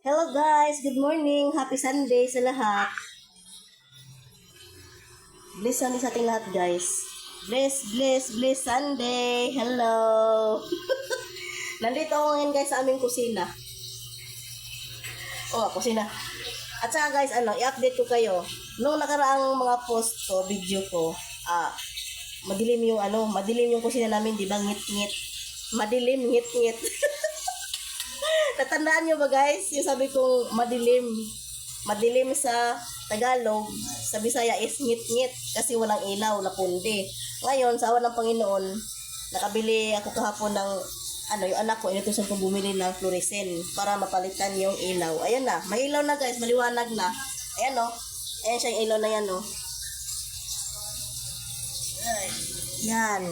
Hello guys, good morning. Happy Sunday sa lahat. Bless Sunday sa ating lahat guys. Bless Sunday. Hello. Nandito ako ngayon guys sa aming kusina. Kusina. At saka guys, i-update ko kayo. Nung nakaraang mga post ko, video ko, madilim yung kusina namin, di ba? Ngit-ngit. Madilim, ngit-ngit. Natandaan nyo ba guys, yung sabi kong madilim. Madilim sa Tagalog, sa Bisaya is ngit-ngit kasi walang ilaw, napundi. Ngayon, sa awan ng Panginoon, nakabili ako kahapon ng, yung anak ko, inutusan kong bumili ng fluorescent para mapalitan yung ilaw. Ayan na, may ilaw na guys, maliwanag na. Ayan o, ayan siya yung ilaw na yan o. Yan.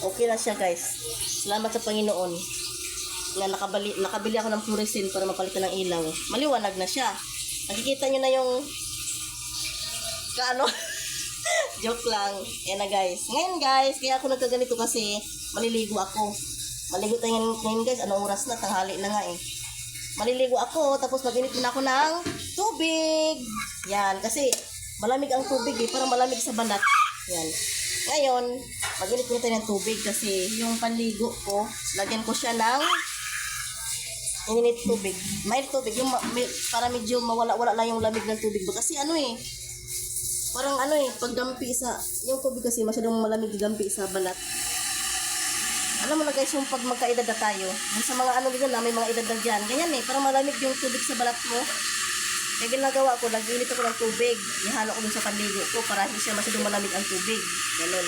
Okay na siya guys. Salamat sa Panginoon. Na nakabili ako ng fluorescent para mapalitan ng ilaw. Maliwanag na siya. Nakikita nyo na yung joke lang. Yan na guys. Ngayon guys, kaya ako nagkaganito kasi maliligo ako. Maligo tayo ngayon guys. Anong oras na? Tanghali na nga eh. Maliligo ako, tapos mag-init na ako ng tubig. Yan, kasi malamig ang tubig eh. Parang malamig sa balat. Yan. Ngayon, mag-init na tayo ng tubig kasi yung panligo ko, lagyan ko siya ng init tubig. Mild tubig. Para medyo mawala-wala lang yung lamig ng tubig. Kasi parang pagdampi sa, yung tubig kasi masyadong malamig dampi sa balat. Alam mo na guys, yung pag magkaedad na tayo, sa mga dito na, may mga edad na dyan, ganyan eh, parang malamig yung tubig sa balat mo. Kaya ginagawa ko, nag-init ako ng tubig. Ihalo ko dun sa panligo ko para hindi siya masyadong malamig ang tubig. Ganun.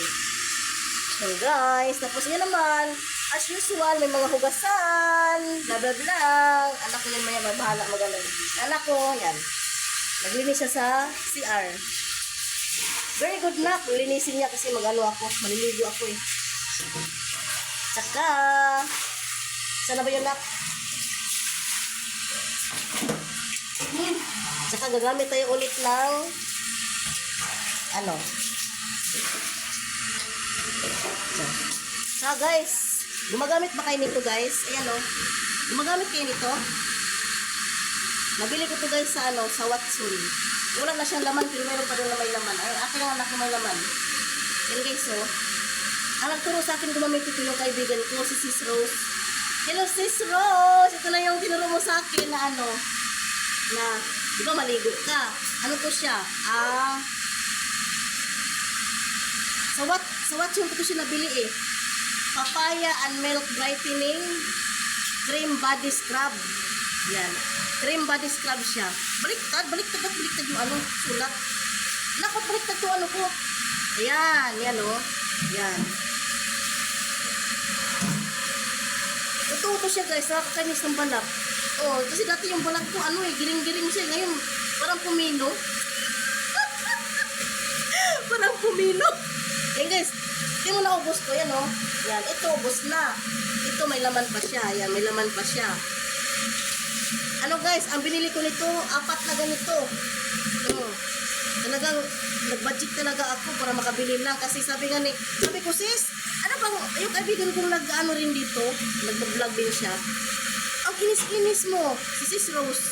So guys, tapos yan naman, as usual, may mga hugasan, bla bla bla. Anak ko yan maya, bahala magaling. Anak ko, yan. Naglinis siya sa CR. Very good na, linisin niya kasi ako, maliligo ako eh. Tsaka, sana ba yun nak? Tsaka gagamit tayo ulit ng guys, gumagamit ba kayo nito guys? Ayan o. Gumagamit kayo nito? Nabili ko to guys sa sa Watson. Wala na siyang laman pero meron pa doon na may laman. Ay, akin ang anak ko may laman. Yan guys o. Ang nagturo sa akin gumamit ito yung kaibigan ko, si Sis Rose. Hello Sis Rose! Ito lang yung tinuro mo sa akin na na, di ba maligo ka? Ano to siya? Sa Watson ko siya nabili eh. Papaya and Milk Brightening Cream Body Scrub. Yan. Cream Body Scrub siya. Baliktad yung sulat. Nakot baliktad to ko. Ayan, yan o. Yan. Ito siya guys, nakakainis ng balat. Kasi dati yung balat ko, giring-giring siya. Ngayon, parang pumino. Parang pumino. Yan guys, hindi mo naubos ko, yan o. Yan, ito, ubos na. Ito, may laman pa siya. Yan, may laman pa siya. Guys, ang binili ko nito, 4 na ganito. Talagang, nag-budget talaga ako para makabili lang. Kasi sabi ko, sis, yung kaibigan kong rin dito, nag-vlog din siya. Ang kinis-kinis mo, si Sis Rose.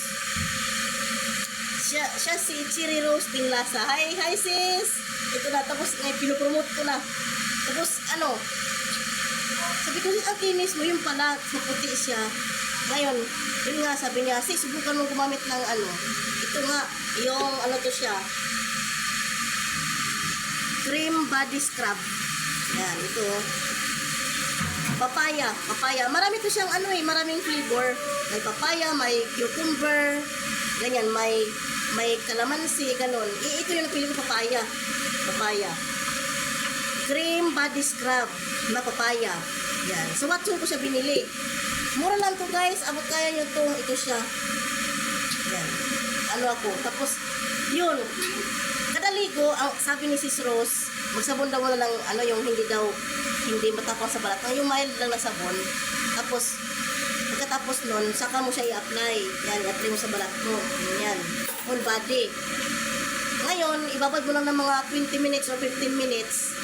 Siya si Cherry Rose Dinglasa. Hi sis! Ito na, tapos pinupromote ko na. Tapos sabi ko, ang kinis mo, yung pala, maputi siya. Ngayon, yun nga, sabi niya, sis, subukan mo gumamit ng ito nga, yung to siya. Cream Body Scrub. Yan, ito. Papaya. Marami to siyang maraming flavor. May papaya, may cucumber, ganyan, may kalamansi, ganun. Ito yung napili ko, papaya. Cream Body Scrub na papaya. Yan. So, Watson ko siya binili. Mura lang to guys. Abot kaya nyo to. Ito siya. Yan. Tapos, yun. Kada ligo, sabi ni Sis Rose, magsabon daw na lang, hindi matapang sa balat. Yung mild lang na sabon. Tapos, pagkatapos nun, saka mo siya i-apply. Yan, i-apply mo sa balat mo. Yan. Whole body. Ngayon, ibabad mo lang ng mga 20 minutes or 15 minutes.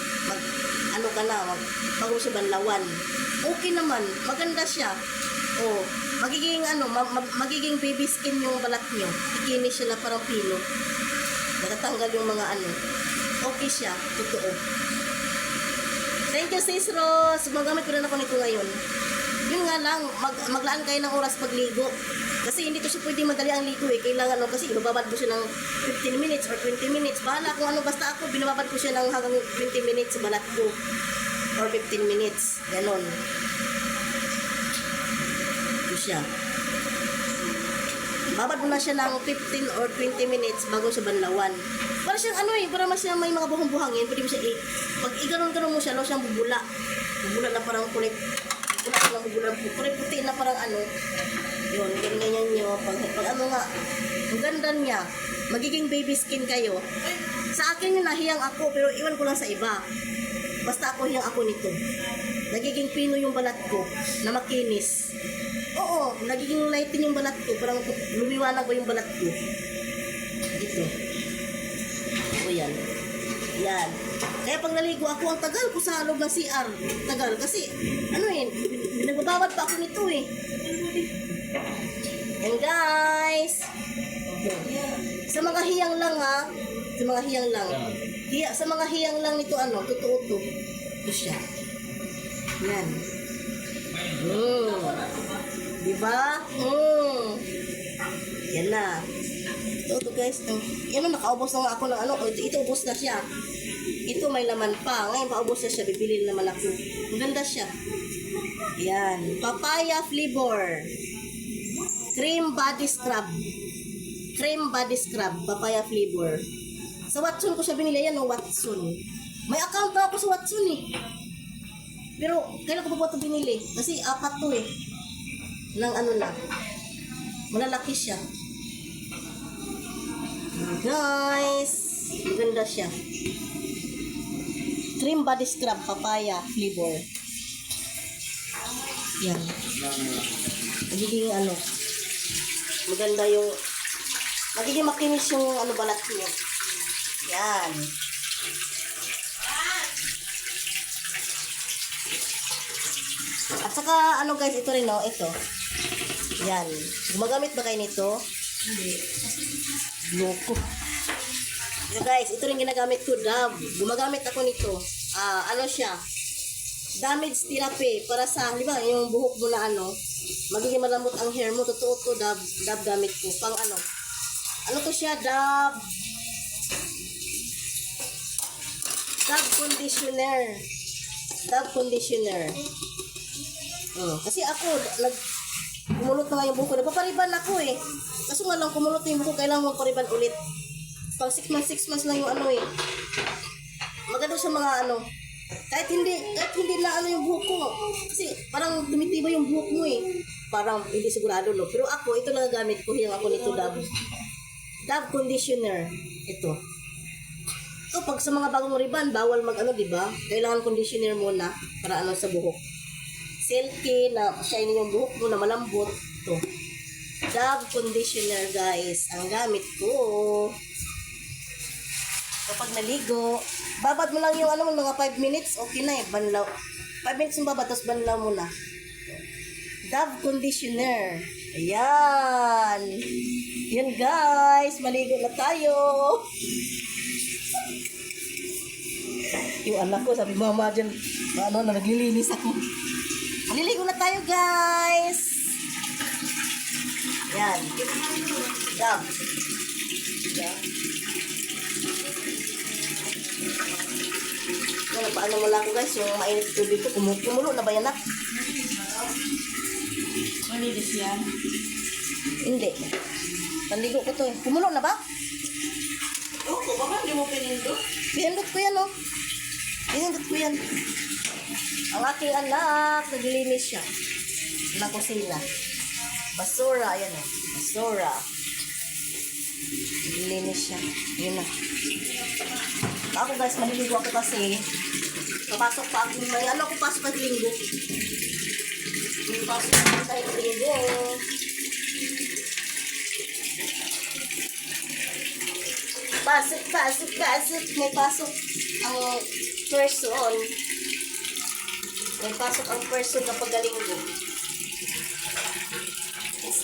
Bago siya banlawan. Okay naman. Maganda siya. magiging magiging baby skin yung balat nyo. Kikinis siya na parang pilo. Natatanggal yung mga okay siya, totoo. Thank you, Sis Rose. Magamit ko rin ako nito ngayon. Yun nga lang, maglaan kayo ng oras pagligo. Kasi hindi ko siya pwedeng madali ang ligo eh. Kailangan kasi ibababad mo siya ng 15 minutes or 20 minutes. Bahala kung basta ako, binababad ko siya ng hanggang 20 minutes sa balat ko. Or 15 minutes. Ganon. Ito siya. Babad mo na siya ng 15 or 20 minutes bago siya banlawan. Para siyang para siya may mga buhang-buhangin. Pwede mo siya pag iganon-ganon mo siya, siyang bubula. Bubula na parang kulay puti na parang yun, ganyan nyo. Pag nga, ang ganda niya, magiging baby skin kayo. Sa akin yung nahiyang ako, pero iwan ko lang sa iba. Basta ako hiyang ako nito. Nagiging pino yung balat ko, na makinis. Oo, nagiging lighten yung balat ko, parang lumiwanag ba yung balat ko. Ito. O yan. Yan. Kaya pag naligo ako, ang tagal ko sa loob ng CR. Tagal. Kasi, nagbabawad pa ako nito eh. Yan guys. Sa mga hiyang lang ha. Sa mga hiyang lang. Sa mga hiyang lang nito totoo to. Ito siya. Yan. Diba? Yan na. Ito guys. Yan nakaubos na nga ako ng ito ubos na siya. Ito may laman pa. Ngayon paubos na siya. Bibili naman ako. Maganda siya. Yan. Papaya flavor. Cream body scrub. Cream body scrub. Papaya flavor. Sa Watson ko siya binili. Yan Watson. May account na ako sa Watson eh. Pero kailan ko pa ito binili? Kasi 4 to eh. Nang lang. Malalaki siya. Guys. Maganda siya. Cream body scrub. Papaya flavor. Yan. Magiging maganda yung magiging makinis yung balat niyo. Yan. At saka guys, ito rin ito. Yan. Gumagamit ba kayo nito? Hindi. Loko. So guys, ito rin ginagamit ko, Dove. Gumagamit ako nito. Siya? Damage therapy para sa, di ba, yung buhok mo na magiging malambot ang hair mo. Totoo to, Dove gamit ko. Pang to siya, Dove conditioner. Dove conditioner. Kasi ako, kumulot na nga yung buhok ko. Nagpapariban ako eh. Kaso nga lang, kumulot na yung buhok ko, kailangan mo pariban ulit. Pag 6 months lang yung maganda sa mga kahit hindi na yung buhok ko. Kasi parang tumitibay yung buhok mo eh. Parang hindi sigurado pero ako, ito lang gamit ko. Hiyang ako nito, Dove conditioner. Ito. So pag sa mga bagong riban, bawal di ba? Kailangan conditioner muna para sa buhok. Silky na shiny yung buhok mo na malambot. Ito. Dove conditioner guys. Ang gamit ko. Kapag naligo, babad mo lang yung mga 5 minutes, okay na eh, banlaw. 5 minutes yung babad, tapos banlaw mo na. Dove conditioner. Ayan. Yan guys, maligo na tayo. Yung anak ko, sabi mama dyan, naglilinis ako. Maliligo na tayo guys. Yan. Dove. Yan. Paano mo lang ako guys, yung mainit tubig ko, kumulo na ba yan Malinis yan? Hindi. Panligo ko to eh. Kumulo na ba? Oo, baka hindi mo pinindot. Pinindot ko yan Pinindot ko yan. Ang aking anak, naglilinis siya. Na kusina. Basura, ayan Basura. Naglilinis siya. Yun na. Ako guys, maliligo ako kasi papasok pa ako. Ako pasok ang linggo. May pasok ako sa linggo. Pasok. May pasok ang person. May pasok ang person kapag linggo.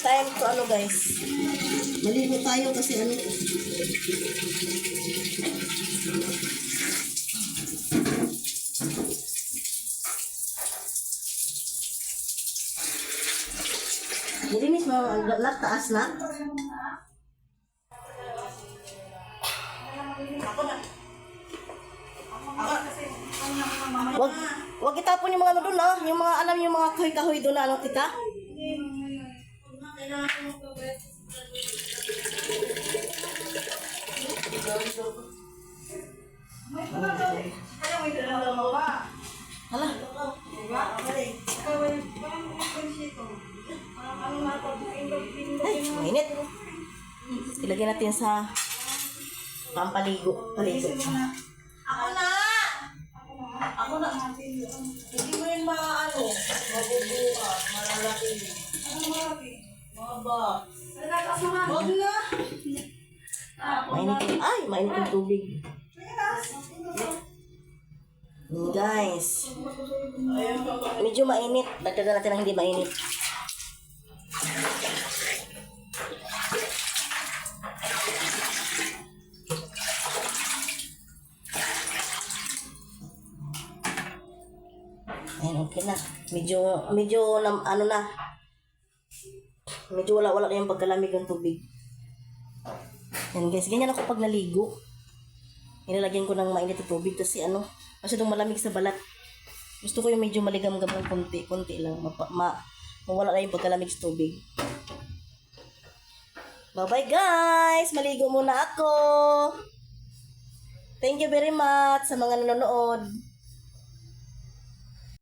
time to ano guys. Maligo tayo kasi ano. Malinis mo ang taas na. Wag itapon yung mga ano doon ah. Yung mga alam yung mga kahoy-kahoy doon na ano tita. Hala. Ay, mainit. Ilagay natin sa pampaligo. Paligo. Ako na! Ako na. Hindi mo yun maano. Mabubuha. Malalaki. Ano malaki? Maba. Huwag na. Mainit yung, ay, mainit yung tubig. Guys. Medyo mainit. Dagdagan natin ang hindi mainit. Ayan, okay na. Medyo ano na. Medyo wala na yung pagkalamig ng tubig. Yan guys, ganyan ako pag naligo. Nilalagyan ko ng mainit na tubig kasi ano, masyadong malamig sa balat. Gusto ko yung medyo maligam-gam ng konti lang. Mawala na yung pagkalamig sa tubig. Bye-bye guys! Maligo muna ako! Thank you very much sa mga nanonood.